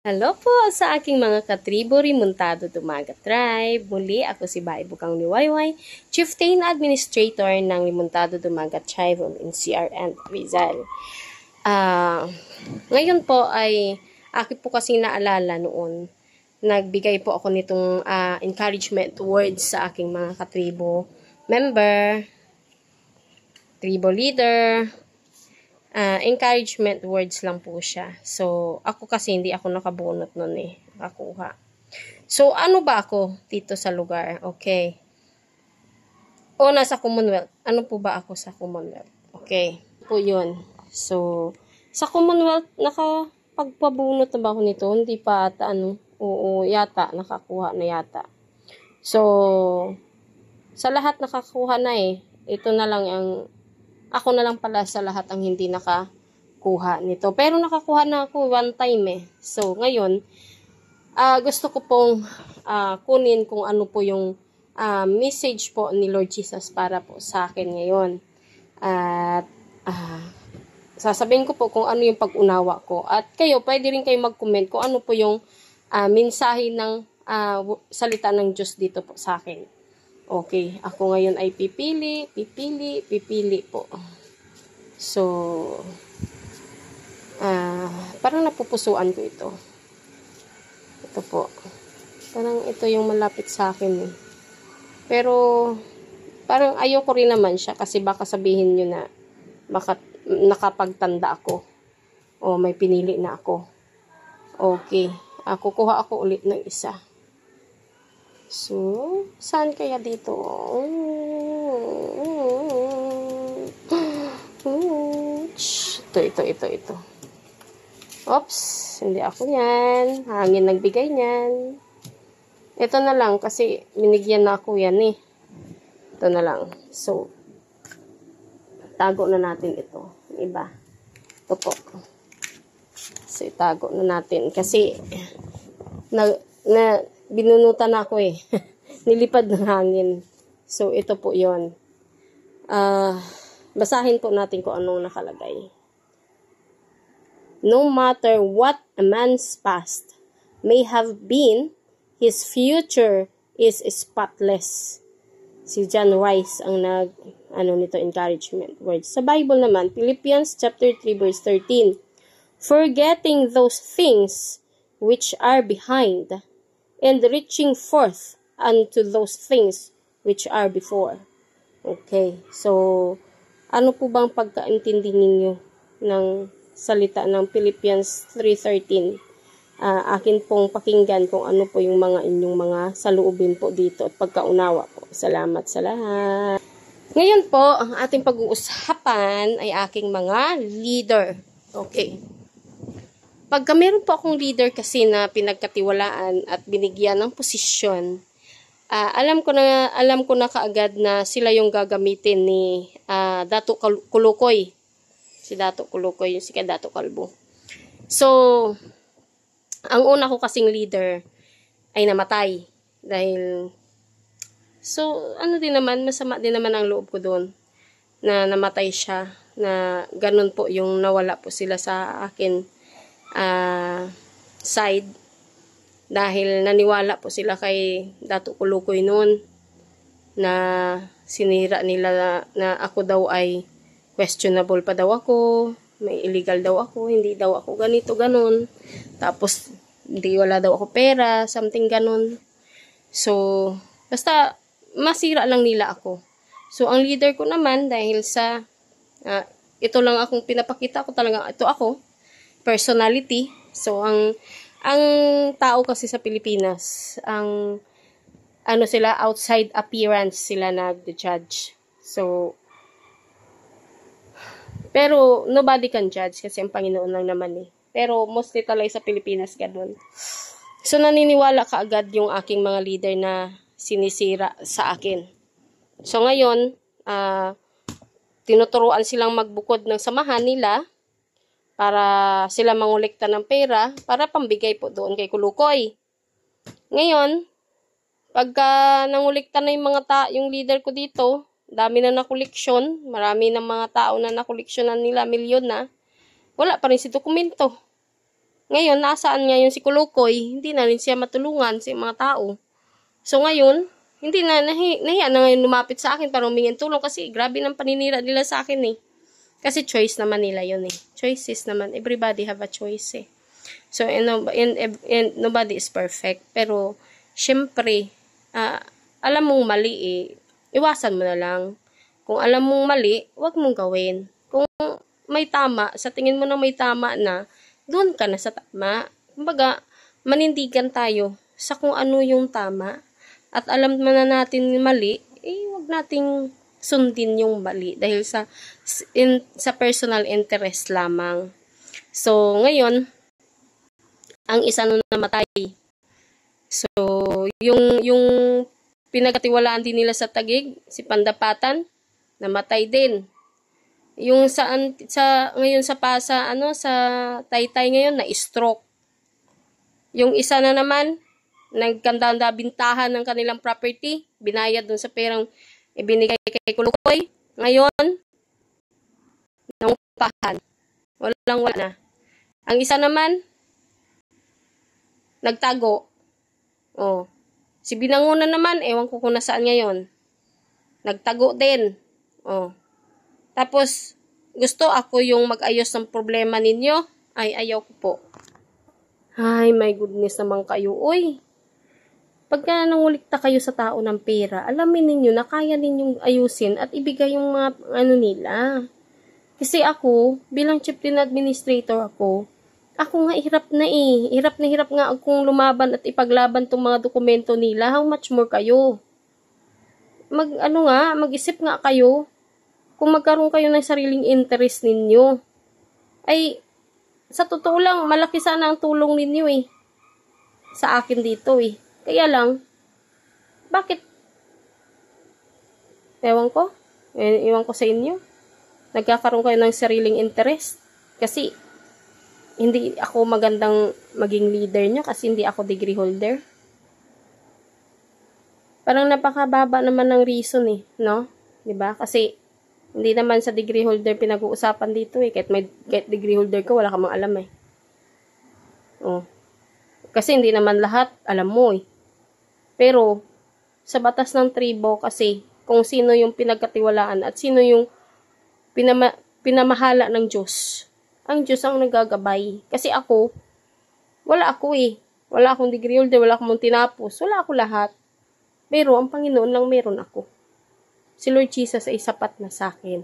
Hello po sa aking mga katribo Remontado Dumaga Tribe. Muli ako si Bai Bukang Liwayway, Chieftain Administrator ng Remontado Dumaga Tribe of NCR and Rizal. Ngayon po ay akin po kasing naalala noon. Nagbigay po ako nitong encouragement words sa aking mga katribo member, tribo leader. Encouragement words lang po siya. So, ako kasi hindi ako nakabunot nun nakakuha. So, ano ba ako dito sa lugar? Okay. O, nasa Commonwealth. Ano po ba ako sa Commonwealth? Okay. Po yun. So, sa Commonwealth, nakapagpabunot na ba ako nito? Hindi pa ata, oo, yata, nakakuha na yata. So, sa lahat nakakuha na Ito na lang ako na lang pala sa lahat ang hindi nakakuha nito. Pero nakakuha na ako one time So, ngayon, gusto ko pong kunin kung ano po yung message po ni Lord Jesus para po sa akin ngayon. At sasabihin ko po kung ano yung pag-unawa ko. At kayo, pwede rin kayo mag-comment kung ano po yung mensahe ng salita ng Diyos dito po sa akin. Okay, ako ngayon ay pipili po. So, parang napupusuan ko ito. Ito po. Parang ito yung malapit sa akin Pero, parang ayoko rin naman siya kasi baka sabihin nyo na baka nakapagtanda ako. O may pinili na ako. Okay, kukuha ako ulit ng isa. So, saan kaya dito? Ito. Oops, hindi ako yan. Hangin nagbigay niyan. Ito na lang kasi binigyan na ako yan Ito na lang. So, tago na natin ito. Iba. Ito po. So, itago na natin kasi binunutan ako nilipad ng hangin. So, ito po yon. Basahin po natin kung anong nakalagay. No matter what a man's past may have been, his future is spotless. Si John Rice ang nito encouragement words. Sa Bible naman, Philippians chapter 3 verse 13. Forgetting those things which are behind, and reaching forth unto those things which are before. Okay. So, ano po bang pagkaintindi ninyo ng salita ng Philippians 3:13? Akin pong pakinggan kung ano po yung mga inyong mga saloobin po dito at pagkaunawa po. Salamat sa lahat. Ngayon po, ang ating pag-uusapan ay aking mga leader. Okay. Pagka meron po akong leader kasi na pinagkatiwalaan at binigyan ng posisyon, alam ko na kaagad na sila yung gagamitin ni Dato Kulukoy. Si Dato Kulukoy, yung si Dato Kalbo. So, ang una ko kasing leader ay namatay. Dahil, masama din naman ang loob ko doon na namatay siya. Na ganun po yung nawala po sila sa akin side dahil naniwala po sila kay Dato Kulukoy noon na sinira nila na ako daw ay questionable pa daw ako, may illegal daw ako, hindi daw ako ganito, ganun. Tapos, wala daw ako pera, something ganun. So, basta masira lang nila ako. So, ang leader ko naman dahil sa ito lang akong pinapakita ko talaga, ito ako, personality. So, ang tao kasi sa Pilipinas, sila, outside appearance sila nag-judge. So, pero, nobody can judge kasi ang Panginoon lang naman Pero, mostly talaga sa Pilipinas, ganun. So, naniniwala kaagad yung aking mga leader na sinisira sa akin. So, ngayon, tinuturuan silang magbukod ng samahan nila para sila mangolekta ng pera para pambigay po doon kay Kulukoy. Ngayon, pagka nangolekta na yung leader ko dito, dami na nakoleksyon, marami ng mga tao na nakoleksyonan nila, milyon na, wala pa rin si dokumento. Ngayon, nasaan ngayon si Kulukoy? Hindi na rin siya matulungan sa mga tao. So ngayon, hindi na, nahiya na ngayon lumapit sa akin para humingin tulong kasi grabe ng paninira nila sa akin eh. Kasi choice naman nila yun eh. Choices naman. Everybody have a choice eh. So, and nobody is perfect. Pero, syempre, alam mong mali eh, iwasan mo na lang. Kung alam mong mali, wag mong gawin. Kung may tama, sa tingin mo na may tama na, doon ka na sa tama. Kumbaga, manindigan tayo sa kung ano yung tama. At alam mo na natin mali, wag nating sundin yung mali dahil sa personal interest lamang. So, ngayon, ang isa nun namatay. So, yung pinagkatiwalaan din nila sa Taguig, si Pandapatan, namatay din. Yung ngayon sa Taytay ngayon, na-stroke. Yung isa na naman, nagkandanda bintahan ng kanilang property, binayad dun sa perang ibinigay kay Kulukoy. Ngayon, nangupahan. Wala na. Ang isa naman, nagtago. Oh. Si Binangonan naman, ewan ko kung nasaan ngayon. Nagtago din. Oh. Tapos, gusto ako yung mag-ayos ng problema ninyo. Ay, ayaw ko po. Ay, my goodness naman kayo. Uy, pagka nangulikta kayo sa tao ng pera, alamin ninyo na kaya ninyong ayusin at ibigay yung mga nila. Kasi ako, bilang chief administrator ako nga hirap na eh. Hirap nga akong lumaban at ipaglaban tong mga dokumento nila. How much more kayo? Mag-isip nga kayo. Kung magkaroon kayo ng sariling interest ninyo, ay, sa totoo lang, malaki sana ang tulong ninyo eh. Sa akin dito eh. Kaya lang, bakit? Ewan ko sa inyo. Nagkakaroon kayo ng sariling interest. Kasi, hindi ako magandang maging leader nyo kasi hindi ako degree holder. Parang napakababa naman ng reason eh, no? 'Di ba? Kasi, hindi naman sa degree holder pinag-uusapan dito eh. Kahit degree holder ka, wala ka mang alam eh. Oh. Kasi hindi naman lahat alam mo eh. Pero, sa batas ng tribo kasi, kung sino yung pinagkatiwalaan at sino yung pinamahala ng Diyos. Ang Diyos ang nagagabay. Kasi ako, wala ako eh. Wala akong degree holder, wala akong tinapos. Wala ako lahat. Pero, ang Panginoon lang meron ako. Si Lord Jesus ay sapat na sa akin.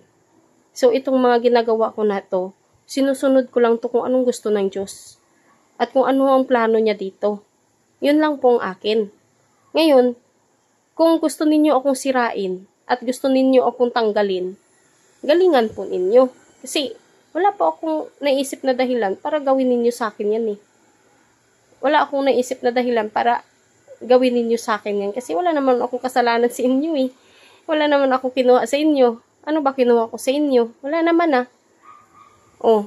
So, itong mga ginagawa ko na to, sinusunod ko lang to kung anong gusto ng Diyos. At kung ano ang plano niya dito. Yun lang po ang akin. Ngayon, kung gusto ninyo akong sirain at gusto ninyo akong tanggalin, galingan po ninyo. Kasi, wala po akong naisip na dahilan para gawin ninyo sa akin yan eh. Wala akong naisip na dahilan para gawin ninyo sa akin yan. Kasi wala naman akong kasalanan sa inyo eh. Wala naman akong kinuha sa inyo. Ano ba kinuha ko sa inyo? Wala naman ah. Oh,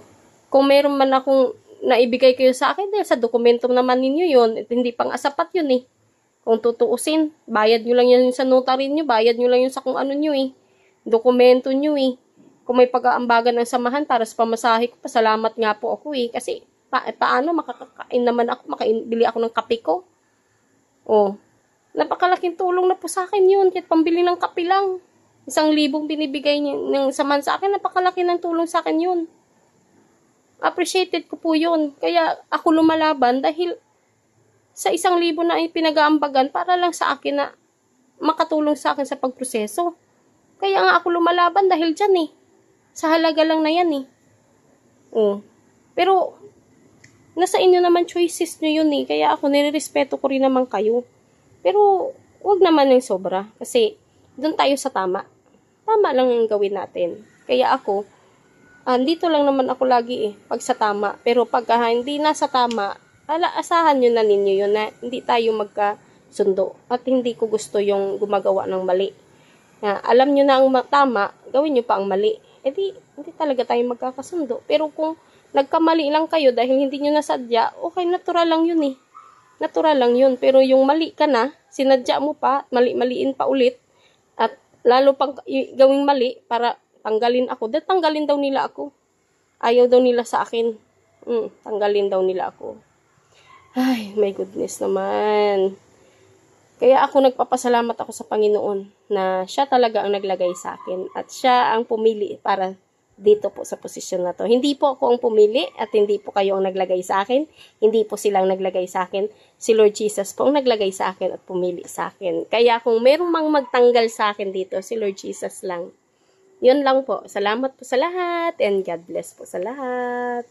kung meron man akong naibigay kayo sa akin, dahil sa dokumento naman ninyo yun, at hindi pang asapat yun eh. Kung tutuusin, bayad nyo lang yan sa notary nyo, bayad nyo lang yun sa kung ano nyo eh. Dokumento nyo eh. Kung may pag-aambagan ng samahan para sa pamasahe ko, pasalamat nga po ako eh. Kasi, paano makakakain naman ako, makabili ako ng kape ko? Oh, napakalaking tulong na po sa akin yun, kahit pambili ng kape lang. 1,000 binibigay ng samahan sa akin, napakalaki ng tulong sa akin yun. Appreciated ko po yun. Kaya ako lumalaban dahil sa 1,000 na pinag-aambagan para lang sa akin na makatulong sa akin sa pagproseso. Kaya nga ako lumalaban dahil dyan eh. Sa halaga lang na yan eh. Oh. Pero, nasa inyo naman choices nyo yun eh. Kaya ako nirerespeto ko rin naman kayo. Pero, wag naman ng sobra. Kasi, doon tayo sa tama. Tama lang ang gawin natin. Kaya ako, dito lang naman ako lagi eh. Pag sa tama. Pero pag hindi na sa tama, asahan nyo na ninyo yun na hindi tayo magkasundo. At hindi ko gusto yung gumagawa ng mali. Alam nyo na ang tama, gawin nyo pa ang mali. Hindi talaga tayo magkakasundo. Pero kung nagkamali lang kayo dahil hindi nyo nasadya, okay, natural lang yun eh. Natural lang yun. Pero yung mali ka na, sinadya mo pa, maliin pa ulit, at lalo pang gawing mali para tanggalin ako. Dahil tanggalin daw nila ako. Ayaw daw nila sa akin. Tanggalin daw nila ako. Ay, my goodness naman. Kaya ako nagpapasalamat ako sa Panginoon na siya talaga ang naglagay sa akin at siya ang pumili para dito po sa posisyon na to. Hindi po ako ang pumili at hindi po kayo ang naglagay sa akin. Hindi po silang naglagay sa akin. Si Lord Jesus po ang naglagay sa akin at pumili sa akin. Kaya kung merong mang magtanggal sa akin dito, si Lord Jesus lang. Yun lang po. Salamat po sa lahat and God bless po sa lahat.